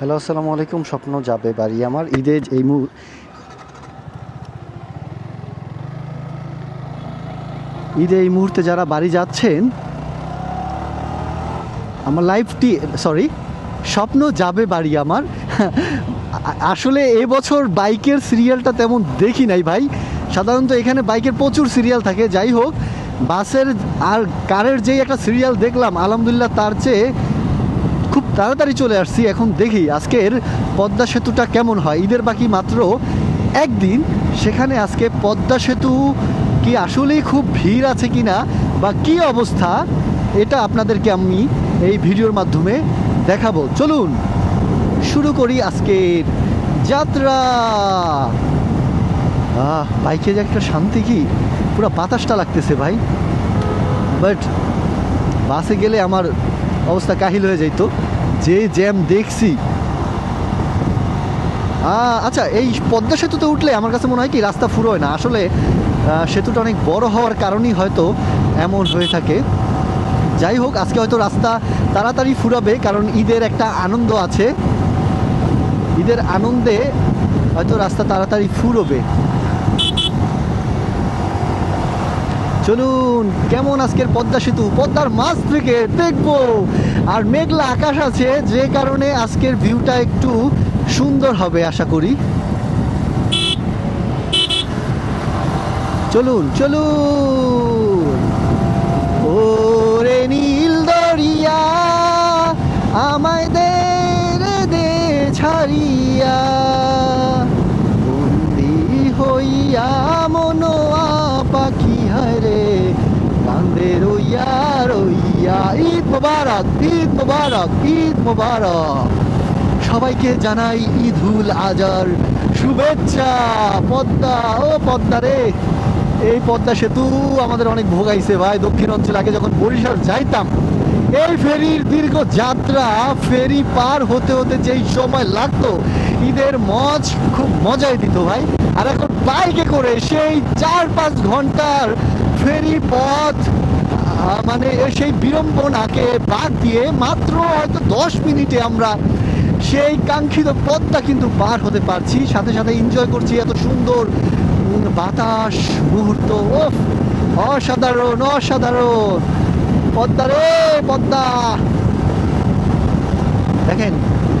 Hello, আসসালামু আলাইকুম। স্বপ্ন যাবে বাড়ি আমার। ঈদে এই মুহূর্তে যারা বাড়ি যাচ্ছেন, আমার লাইফটি, সরি, স্বপ্ন যাবে বাড়ি আমার। আসলে এবছর বাইকের সিরিয়ালটা তেমন দেখি নাই ভাই। সাধারণত এখানে বাইকের প্রচুর সিরিয়াল থাকে। যাই হোক, বাসের আর কারের যেই একটা সিরিয়াল দেখলাম, আলহামদুলিল্লাহ তার চেয়ে খুব তাড়াতাড়ি চলে আসছি। এখন দেখি আজকের পদ্মা সেতুটা কেমন হয়। ঈদের বাকি মাত্র একদিন, সেখানে আজকে পদ্মা সেতু কি আসলেই খুব ভিড় আছে কিনা বা কি অবস্থা, এটা আপনাদেরকে আমি এই ভিডিওর মাধ্যমে দেখাবো। চলুন শুরু করি আজকের যাত্রা। বাইকে যে একটা শান্তি, কি পুরো বাতাসটা লাগতেছে ভাই। বাট বাসে গেলে আমার অবস্থা কাহিল হয়ে যাইতো, যে জ্যাম দেখছি। আচ্ছা, এই পদ্মা সেতুতে উঠলে আমার কাছে মনে হয় কি রাস্তা ফুরোয় না। আসলে সেতুটা অনেক বড় হওয়ার কারণেই হয়তো এমন হয়ে থাকে। যাই হোক, আজকে হয়তো রাস্তা তাড়াতাড়ি ফুরাবে, কারণ ঈদের একটা আনন্দ আছে। ঈদের আনন্দে হয়তো রাস্তা তাড়াতাড়ি ফুরোবে। চলুন, কেমন আজকের পদ্মা সেতু, পদ্মার মাছ থেকে দেখবো। আর মেঘলা আকাশ আছে, যে কারণে আজকের ভিউটা একটু সুন্দর হবে আশা করি। চলুন চলুন। ওরে নীল দরিয়া, আমায় দে রে দে ছাড়িয়া, বন্দি হইয়া মনোয়া পাখি হায়রে কান্দে রইয়া রইয়া। ঈদ মোবারক, ঈদ মোবারক, ঈদ মোবারক। সবাইকে জানাই ঈদুল আজহার শুভেচ্ছা। পদ্মা, ও পদ্মা রে, এই পদ্মা সেতু আমাদের অনেক ভোগাইছে ভাই। দক্ষিণ অঞ্চলে আগে যখন বরিশাল যাইতাম, এই ফেরির দীর্ঘ যাত্রা, ফেরি পার হতে হতে যেই সময় লাগতো, ঈদের মজ খুব মজাই দিত ভাই। আর এখন বাইকে করে সেই 4-5 ঘন্টার ফেরি পথ, মানে সেই বিড়ম্বনাকে বাদ দিয়ে মাত্র হয়তো 10 মিনিটে আমরা সেই কাঙ্ক্ষিত পথটা কিন্তু পার হতে পারছি। সাথে সাথে এনজয় করছি এত সুন্দর বাতাস মুহূর্ত। ওফ, অসাধারণ অসাধারণ। পদ্মা রে পদ্মা। দেখেন,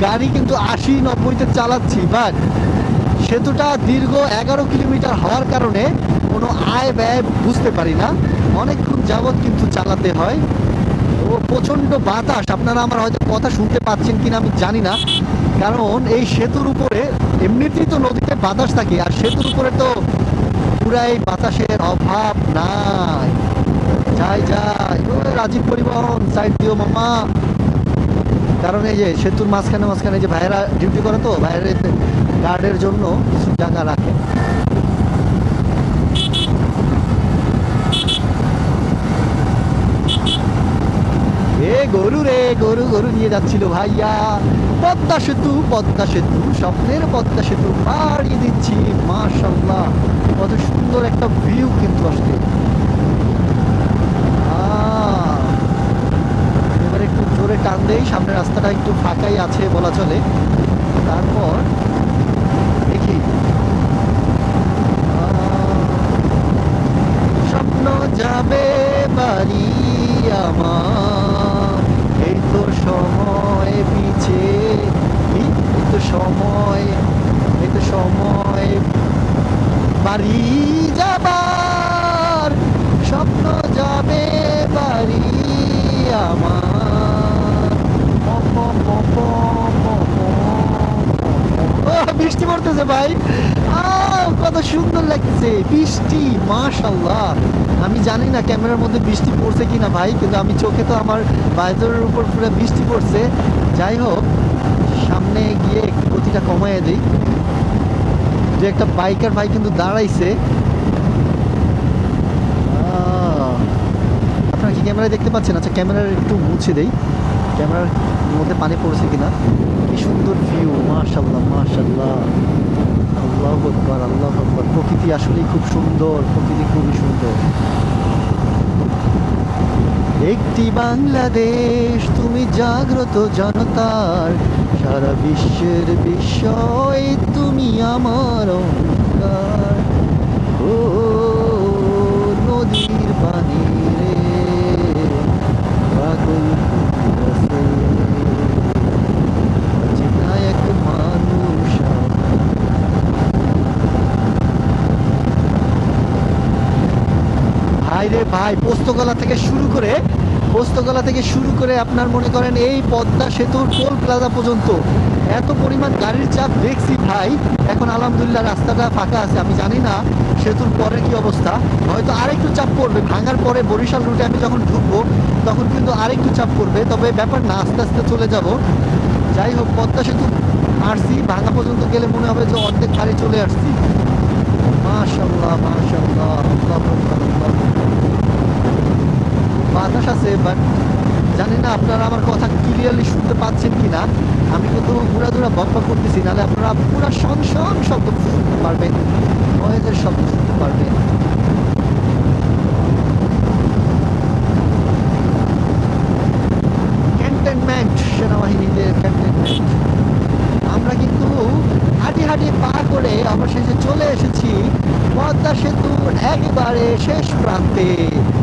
গাড়ি কিন্তু 80-90-তে চালাচ্ছি, বাট সেতুটা দীর্ঘ 11 কিলোমিটার হওয়ার কারণে কোনো আয় ব্যয় বুঝতে পারি না। অনেকক্ষণ যাবৎ কিন্তু চালাতে হয়। ও প্রচণ্ড বাতাস। আপনারা আমার হয়তো কথা শুনতে পাচ্ছেন কিনা আমি জানি না, কারণ এই সেতুর উপরে এমনিতেই তো নদীতে বাতাস থাকে, আর সেতুর উপরে তো পুরাই বাতাসের অভাব নাই। যাই যাই, ও রাজীব পরিবহন সাইড দিও মামা। কারণ এই যে সেতুর মাঝখানে মাঝখানে যে ভাইয়েরা ডিউটি করে, তো ভাইয়ের গার্ডের জন্য কিছু জায়গা রাখে। এ গরু রে, গরু গরু নিয়ে যাচ্ছিল ভাইয়া। পদ্মা সেতু, পদ্মা সেতু, স্বপ্নের পদ্মা সেতু পাড়ি দিচ্ছি। মাশাআল্লাহ, কত সুন্দর একটা ভিউ কিন্তু আসছে। এবার একটু জোরে টান দেই, সামনের রাস্তাটা একটু ফাঁকাই আছে বলা চলে। তারপর দেখি, স্বপ্ন যাবে বাড়ি আমার, এই তো সময় পিছে, এই তো সময়, এই তো সময় বাড়ি যাবার, স্বপ্ন যাবে বাড়ি আমার। ও, বৃষ্টি পড়তেছে ভাই। কত সুন্দর লাগছে বৃষ্টি, মাশাআল্লাহ। আমি জানি না ক্যামেরার মধ্যে বৃষ্টি পড়ছে কিনা ভাই, কিন্তু আমি চোখে তো আমার বাইরের উপর পুরো বৃষ্টি পড়ছে। যাই হোক, সামনে গিয়ে একটু গতিটা কমাইয়ে দিই। যে একটা বাইকার ভাই কিন্তু দাঁড়াইছে। আপনারা কি ক্যামেরায় দেখতে পাচ্ছেন? আচ্ছা, ক্যামেরার একটু মুছে দেই, ক্যামেরার মধ্যে পানি পড়েছে কিনা। কি সুন্দর ভিউ, মাশাআল্লাহ মাশাআল্লাহ। আল্লাহু আকবার, আল্লাহু আকবার। প্রকৃতি আসলেই খুব সুন্দর, প্রকৃতি খুবই সুন্দর। একটি বাংলাদেশ, তুমি জাগ্রত জনতার সারা বিশ্বের বিস্ময় তুমি আমার অহংকার। ও নদীর পানি রে পাগল ফুটেছে, অচেনা এক মানুষ ভাই রে ভাই। পোস্তগলা থেকে শুরু করে আপনার মনে করেন এই পদ্মা সেতুর টোল প্লাজা পর্যন্ত এত পরিমাণ গাড়ির চাপ দেখছি ভাই। এখন আলহামদুলিল্লাহ রাস্তাটা ফাঁকা আছে। আমি জানি না সেতুর পরে কি অবস্থা, হয়তো আরেকটু চাপ পড়বে ভাঙার পরে। বরিশাল রুটে আমি যখন ঢুকবো তখন কিন্তু আরেকটু চাপ পড়বে, তবে ব্যাপার না, আস্তে আস্তে চলে যাব। যাই হোক, পদ্মা সেতু আসছি, ভাঙা পর্যন্ত গেলে মনে হবে যে অর্ধেক গাড়ি চলে আসছি। মাশাআল্লাহ মাশাআল্লাহ, আল্লাহু আকবার, আল্লাহু আকবার। বাতাস আছে, বাট জানি না আপনারা আমার কথা ক্লিয়ারলি শুনতে পাচ্ছেন কিনা। আমি কিন্তু ঘোরাধুরা বকবা করতেছি, নাহলে আপনারা পুরো সংসং শব্দ শুনতে পারবেন, নয়েজের শব্দ শুনতে পারবেন। ক্যান্টনমেন্ট, সেনাবাহিনীদের ক্যান্টনমেন্ট। আমরা কিন্তু হাঁটি হাঁটি পা করে অবশেষে চলে এসেছি পদ্মা সেতুর একেবারে শেষ প্রান্তে।